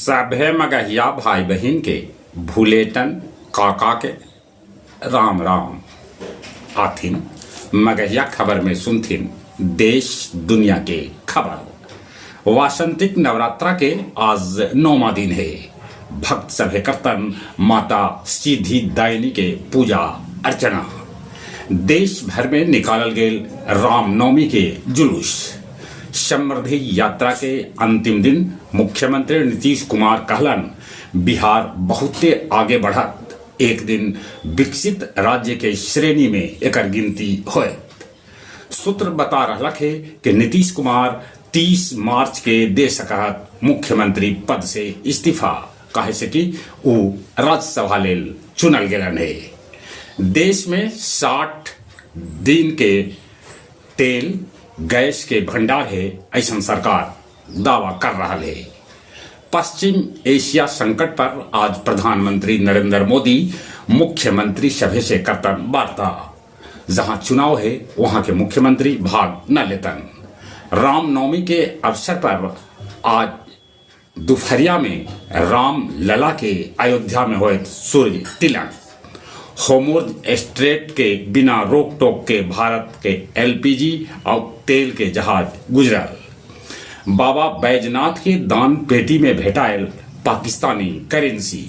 सभे मगहिया भाई बहन के भूलेटन काका के राम राम आथिन। मगहिया खबर में सुनथिन देश दुनिया के खबर। वासंतिक नवरात्रा के आज 9वां दिन है। भक्त सभे करतन माता सीधी दायनी के पूजा अर्चना। देश भर में निकालल गेल रामनवमी के जुलूस। समृद्धि यात्रा के अंतिम दिन मुख्यमंत्री नीतीश कुमार कहलन बिहार बहुते आगे बढ़त, एक दिन विकसित राज्य के श्रेणी में एकर गिनती होए। सूत्र बता रहलक है कि नीतीश कुमार 30 मार्च के दे सकत मुख्यमंत्री पद से इस्तीफा, कहे से कि वो राज्यसभा लेल चुनल गेलन है। देश में 60 दिन के तेल गैस के भंडार है, ऐसा सरकार दावा कर रहा है। पश्चिम एशिया संकट पर आज प्रधानमंत्री नरेंद्र मोदी मुख्यमंत्री सभे से करतन वार्ता। जहां चुनाव है वहां के मुख्यमंत्री भाग न लेतन। रामनवमी के अवसर पर आज दोपहरिया में राम लला के अयोध्या में हुए सूर्य तिलक। होर्मुज स्ट्रेट के बिना रोक टोक के भारत के एलपीजी और तेल के जहाज गुजरल। बाबा बैजनाथ के दान पेटी में भेटायल पाकिस्तानी करेंसी।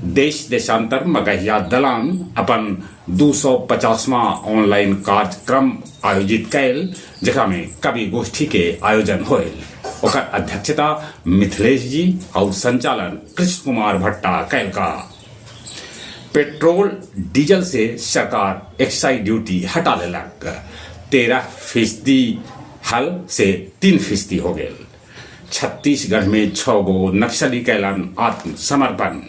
देश देशांतर मगहिया दलान अपन 250वां ऑनलाइन कार्यक्रम आयोजित कैल, जरा में कवि गोष्ठी के आयोजन होल। ओकर अध्यक्षता मिथिलेश जी और संचालन कृष्ण कुमार भट्टा कैल का। पेट्रोल डीजल से सरकार एक्साइज ड्यूटी हटा लेलक। 13% हल से 3% हो गए। छत्तीसगढ़ में 6 गो नक्सली कैलन आत्मसमर्पण।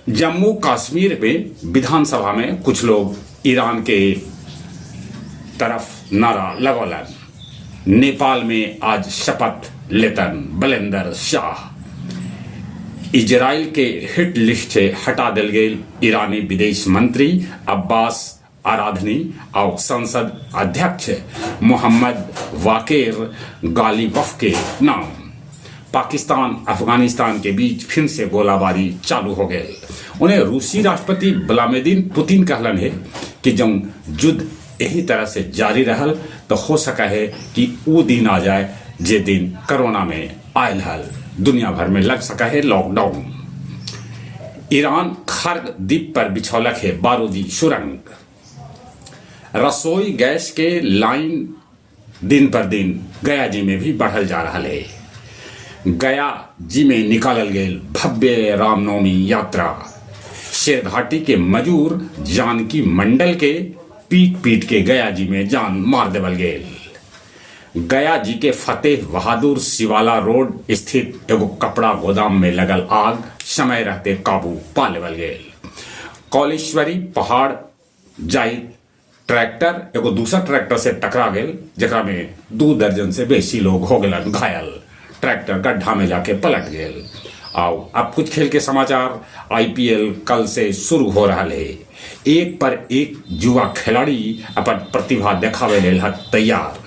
जम्मू कश्मीर में विधानसभा में कुछ लोग ईरान के तरफ नारा लगौलन। नेपाल में आज शपथ लेतन बलेंदर शाह। इजराइल के हिट लिस्ट से हटा दिल गई ईरानी विदेश मंत्री अब्बास आराधनी और संसद अध्यक्ष मोहम्मद वाकेर गालिबफ के नाम। पाकिस्तान अफगानिस्तान के बीच फिर से गोलाबारी चालू हो गई। उन्हें रूसी राष्ट्रपति व्लादिमीर पुतिन कहलन है कि जब युद्ध यही तरह से जारी रहल तो हो सका है कि वो दिन आ जाए जे दिन कोरोना में आयल हल। दुनिया भर में लग सका है लॉकडाउन। ईरान खर्ग द्वीप पर बिछौलक है बारूदी सुरंग। रसोई गैस के लाइन दिन पर दिन गया जी में भी बढ़ल जा रहा है। गया जी में निकालल गेल भव्य रामनवमी यात्रा। शेरघाटी के मजूर जानकी मंडल के पीट पीट के गया जी में जान मार देवल गेल। गया जी के फतेह बहादुर शिवाला रोड स्थित एगो कपड़ा गोदाम में लगल आग समय रहते काबू पा लेवल गेल। कौलेश्वरी पहाड़ जाई ट्रैक्टर एगो दूसरा ट्रैक्टर से टकरा गेल, जरा में 2 दर्जन से बेसी लोग हो गए घायल। ट्रैक्टर गड्ढा में जाके पलट गेल। आओ अब कुछ खेल के समाचार। आईपीएल कल से शुरू हो रहा है। एक पर एक युवा खिलाड़ी अपन प्रतिभा दिखावे लेल तैयार।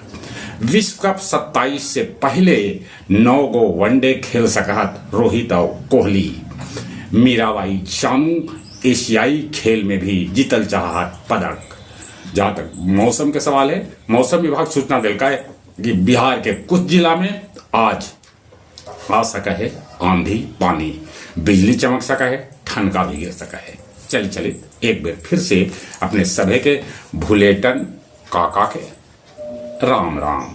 विश्व कप 27 से पहले 9 गो वनडे खेल सकत रोहित और कोहली। मीराबाई चानू एशियाई खेल में भी जीतल चाहत पदक। जहां तक मौसम के सवाल है, मौसम विभाग सूचना दिलका है कि बिहार के कुछ जिला में आज आ सका है आंधी पानी, बिजली चमक सका है, ठनका भी गिर सका है। चलित एक बार फिर से अपने सभे के भूलेटन काका के राम राम।